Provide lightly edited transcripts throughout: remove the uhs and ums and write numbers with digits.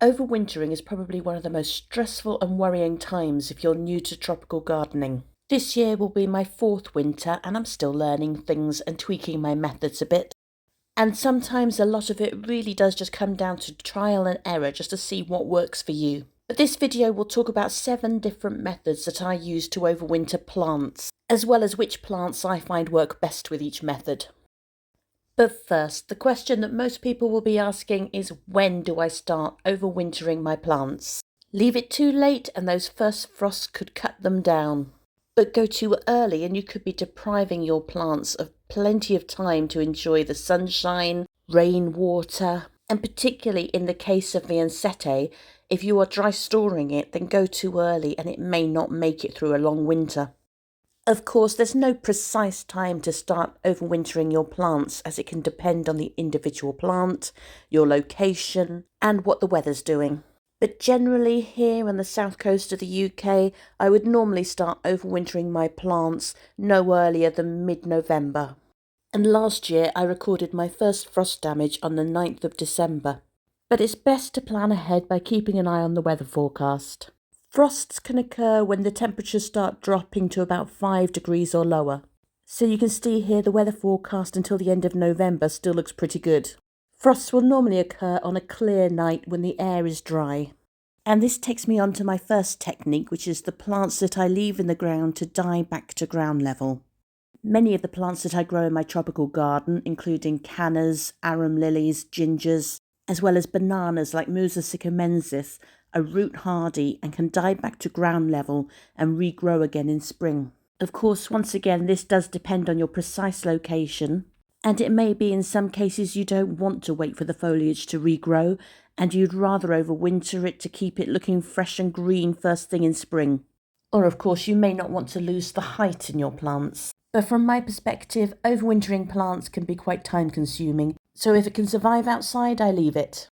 Overwintering is probably one of the most stressful and worrying times if you're new to tropical gardening. This year will be my 4th winter and I'm still learning things and tweaking my methods a bit. And sometimes a lot of it really does just come down to trial and error just to see what works for you. But this video will talk about 7 different methods that I use to overwinter plants, as well as which plants I find work best with each method. But first, the question that most people will be asking is, when do I start overwintering my plants? Leave it too late and those first frosts could cut them down. But go too early and you could be depriving your plants of plenty of time to enjoy the sunshine, rainwater, and particularly in the case of the Unheated, if you are dry storing it, then go too early and it may not make it through a long winter. Of course, there's no precise time to start overwintering your plants, as it can depend on the individual plant, your location, and what the weather's doing. But generally, here on the south coast of the UK, I would normally start overwintering my plants no earlier than mid-November. And last year, I recorded my first frost damage on the 9th of December. But it's best to plan ahead by keeping an eye on the weather forecast. Frosts can occur when the temperatures start dropping to about 5 degrees or lower. So you can see here the weather forecast until the end of November still looks pretty good. Frosts will normally occur on a clear night when the air is dry. And this takes me on to my first technique, which is the plants that I leave in the ground to die back to ground level. Many of the plants that I grow in my tropical garden, including cannas, arum lilies, gingers, as well as bananas like Musa sycamensis, are root hardy and can die back to ground level and regrow again in spring. Of course, once again, this does depend on your precise location, and it may be in some cases you don't want to wait for the foliage to regrow and you'd rather overwinter it to keep it looking fresh and green first thing in spring. Or of course, you may not want to lose the height in your plants. But from my perspective, overwintering plants can be quite time consuming, so if it can survive outside, I leave it.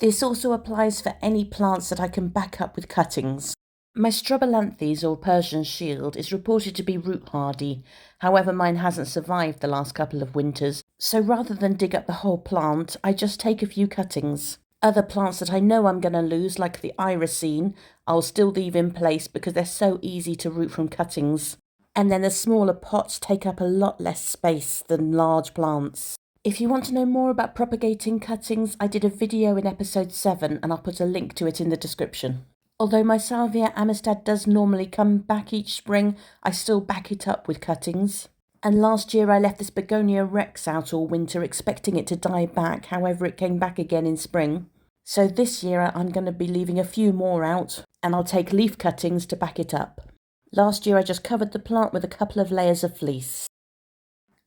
This also applies for any plants that I can back up with cuttings. My strobilanthes or Persian shield is reported to be root hardy, however mine hasn't survived the last couple of winters, so rather than dig up the whole plant, I just take a few cuttings. Other plants that I know I'm going to lose, like the irisine, I'll still leave in place because they're so easy to root from cuttings. And then the smaller pots take up a lot less space than large plants. If you want to know more about propagating cuttings, I did a video in episode 7 and I'll put a link to it in the description. Although my Salvia amistad does normally come back each spring, I still back it up with cuttings. And last year I left this Begonia rex out all winter expecting it to die back, however it came back again in spring. So this year I'm going to be leaving a few more out and I'll take leaf cuttings to back it up. Last year I just covered the plant with a couple of layers of fleece.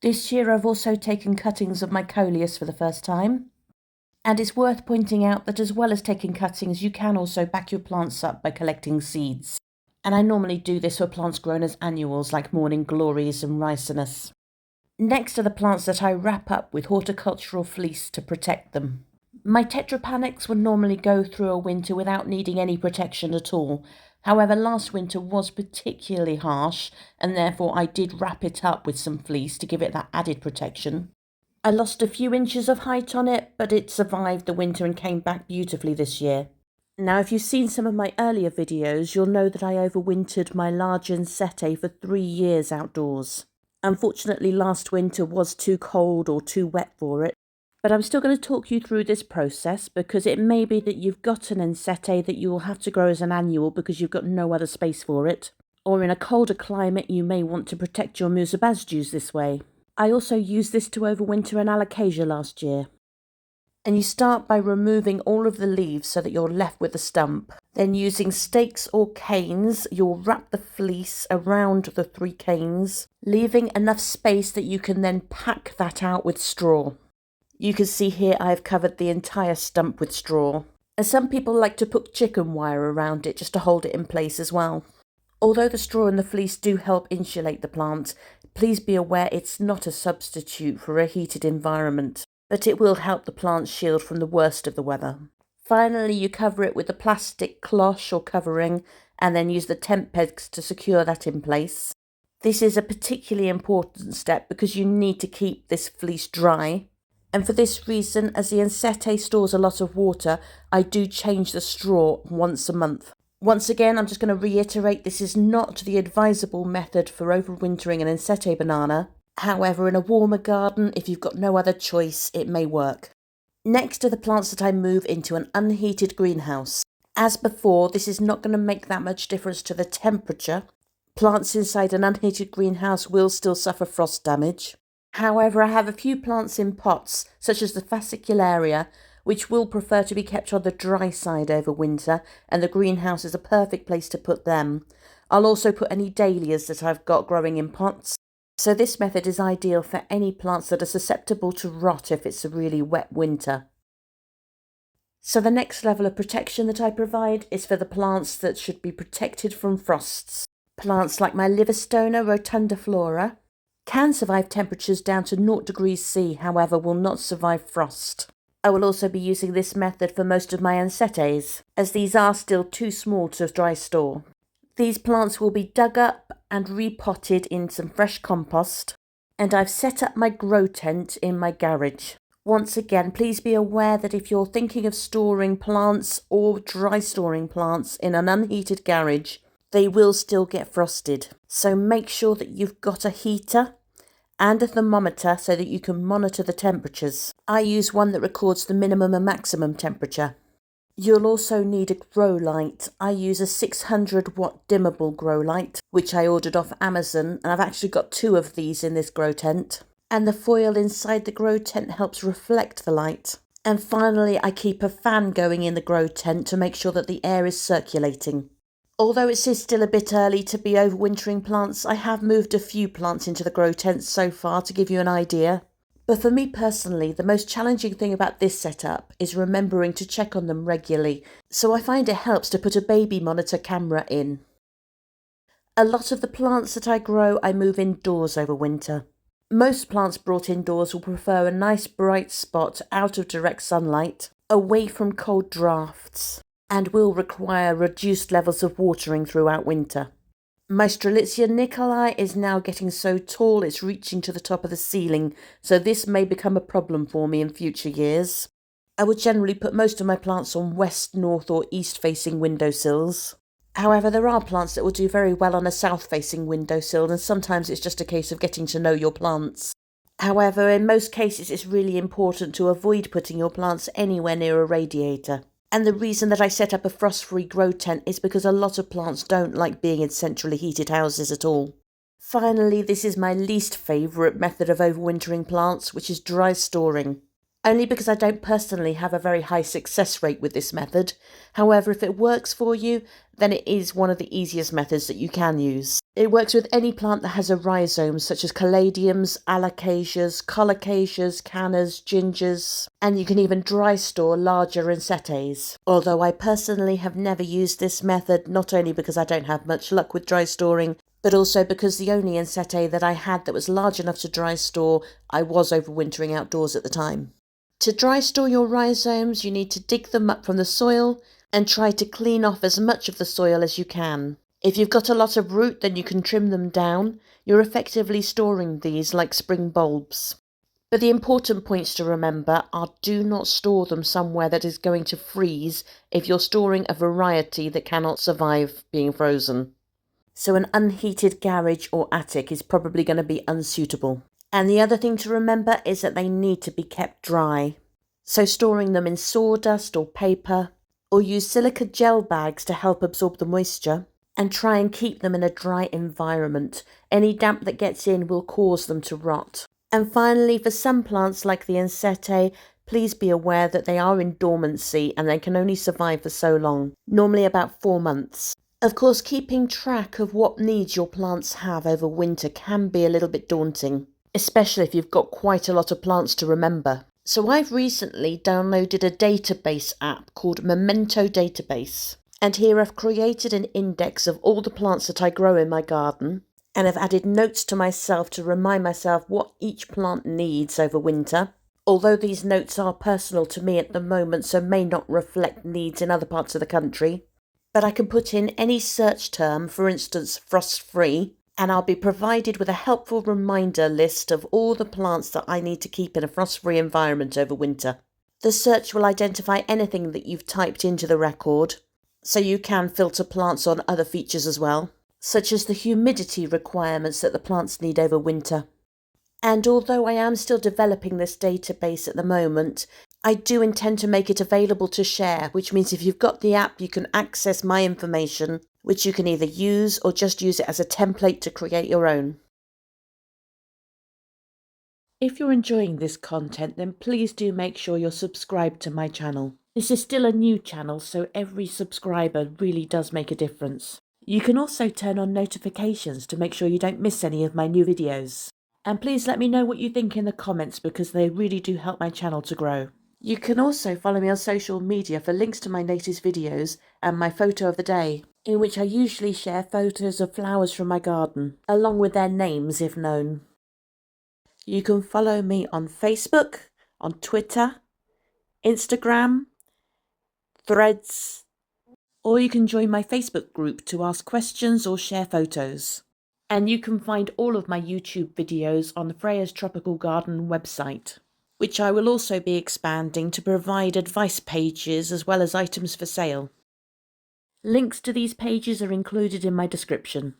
This year I've also taken cuttings of my coleus for the first time. And it's worth pointing out that as well as taking cuttings, you can also back your plants up by collecting seeds. And I normally do this for plants grown as annuals like morning glories and ricinus. Next are the plants that I wrap up with horticultural fleece to protect them. My tetrapanics would normally go through a winter without needing any protection at all. However, last winter was particularly harsh, and therefore I did wrap it up with some fleece to give it that added protection. I lost a few inches of height on it, but it survived the winter and came back beautifully this year. Now, if you've seen some of my earlier videos, you'll know that I overwintered my large Unheated for 3 years outdoors. Unfortunately, last winter was too cold or too wet for it. But I'm still going to talk you through this process because it may be that you've got an Unheated that you will have to grow as an annual because you've got no other space for it. Or in a colder climate, you may want to protect your musabasjus this way. I also used this to overwinter an alocasia last year. And you start by removing all of the leaves so that you're left with a stump. Then using stakes or canes, you'll wrap the fleece around the 3 canes, leaving enough space that you can then pack that out with straw. You can see here I've covered the entire stump with straw. And some people like to put chicken wire around it just to hold it in place as well. Although the straw and the fleece do help insulate the plant, please be aware it's not a substitute for a heated environment, but it will help the plant shield from the worst of the weather. Finally, you cover it with a plastic cloche or covering and then use the tent pegs to secure that in place. This is a particularly important step because you need to keep this fleece dry. And for this reason, as the Unheated stores a lot of water, I do change the straw once a month. Once again, I'm just going to reiterate, this is not the advisable method for overwintering an Unheated banana. However, in a warmer garden, if you've got no other choice, it may work. Next are the plants that I move into an unheated greenhouse. As before, this is not going to make that much difference to the temperature. Plants inside an unheated greenhouse will still suffer frost damage. However, I have a few plants in pots, such as the fascicularia, which will prefer to be kept on the dry side over winter, and the greenhouse is a perfect place to put them. I'll also put any dahlias that I've got growing in pots. So this method is ideal for any plants that are susceptible to rot if it's a really wet winter. So the next level of protection that I provide is for the plants that should be protected from frosts. Plants like my Livistona rotundiflora can survive temperatures down to 0 degrees C, however will not survive frost. I will also be using this method for most of my Unheated, as these are still too small to dry store. These plants will be dug up and repotted in some fresh compost, and I've set up my grow tent in my garage. Once again, please be aware that if you're thinking of storing plants or dry storing plants in an unheated garage, they will still get frosted. So make sure that you've got a heater and a thermometer so that you can monitor the temperatures. I use one that records the minimum and maximum temperature. You'll also need a grow light. I use a 600 watt dimmable grow light, which I ordered off Amazon, and I've actually got 2 of these in this grow tent. And the foil inside the grow tent helps reflect the light. And finally, I keep a fan going in the grow tent to make sure that the air is circulating. Although it is still a bit early to be overwintering plants, I have moved a few plants into the grow tent so far to give you an idea. But for me personally, the most challenging thing about this setup is remembering to check on them regularly, so I find it helps to put a baby monitor camera in. A lot of the plants that I grow I move indoors over winter. Most plants brought indoors will prefer a nice bright spot out of direct sunlight, away from cold drafts, and will require reduced levels of watering throughout winter. My Strelitzia nicolai is now getting so tall it's reaching to the top of the ceiling, so this may become a problem for me in future years. I would generally put most of my plants on west, north or east facing windowsills. However, there are plants that will do very well on a south facing windowsill, and sometimes it's just a case of getting to know your plants. However, in most cases it's really important to avoid putting your plants anywhere near a radiator. And the reason that I set up a frost-free grow tent is because a lot of plants don't like being in centrally heated houses at all. Finally, this is my least favourite method of overwintering plants, which is dry storing. Only because I don't personally have a very high success rate with this method. However, if it works for you, then it is one of the easiest methods that you can use. It works with any plant that has a rhizome, such as caladiums, alocasias, colocasias, cannas, gingers, and you can even dry store larger Unheated. Although I personally have never used this method, not only because I don't have much luck with dry storing, but also because the only Unheated that I had that was large enough to dry store, I was overwintering outdoors at the time. To dry store your rhizomes, you need to dig them up from the soil and try to clean off as much of the soil as you can. If you've got a lot of root, then you can trim them down. You're effectively storing these like spring bulbs. But the important points to remember are do not store them somewhere that is going to freeze if you're storing a variety that cannot survive being frozen. So an unheated garage or attic is probably going to be unsuitable. And the other thing to remember is that they need to be kept dry. So storing them in sawdust or paper, or use silica gel bags to help absorb the moisture, and try and keep them in a dry environment. Any damp that gets in will cause them to rot. And finally, for some plants like the Unheated, please be aware that they are in dormancy and they can only survive for so long, normally about 4 months. Of course, keeping track of what needs your plants have over winter can be a little bit daunting, especially if you've got quite a lot of plants to remember. So I've recently downloaded a database app called Memento Database. And here I've created an index of all the plants that I grow in my garden, and I've added notes to myself to remind myself what each plant needs over winter. Although these notes are personal to me at the moment, so may not reflect needs in other parts of the country. But I can put in any search term, for instance frost-free, and I'll be provided with a helpful reminder list of all the plants that I need to keep in a frost-free environment over winter. The search will identify anything that you've typed into the record, so you can filter plants on other features as well, such as the humidity requirements that the plants need over winter. And although I am still developing this database at the moment, I do intend to make it available to share, which means if you've got the app, you can access my information, which you can either use or just use it as a template to create your own. If you're enjoying this content, then please do make sure you're subscribed to my channel. This is still a new channel, so every subscriber really does make a difference. You can also turn on notifications to make sure you don't miss any of my new videos. And please let me know what you think in the comments, because they really do help my channel to grow. You can also follow me on social media for links to my latest videos and my photo of the day, in which I usually share photos of flowers from my garden, along with their names if known. You can follow me on Facebook, on Twitter, Instagram, Threads, or you can join my Facebook group to ask questions or share photos. And you can find all of my YouTube videos on Freya's Tropical Garden website, which I will also be expanding to provide advice pages as well as items for sale. Links to these pages are included in my description.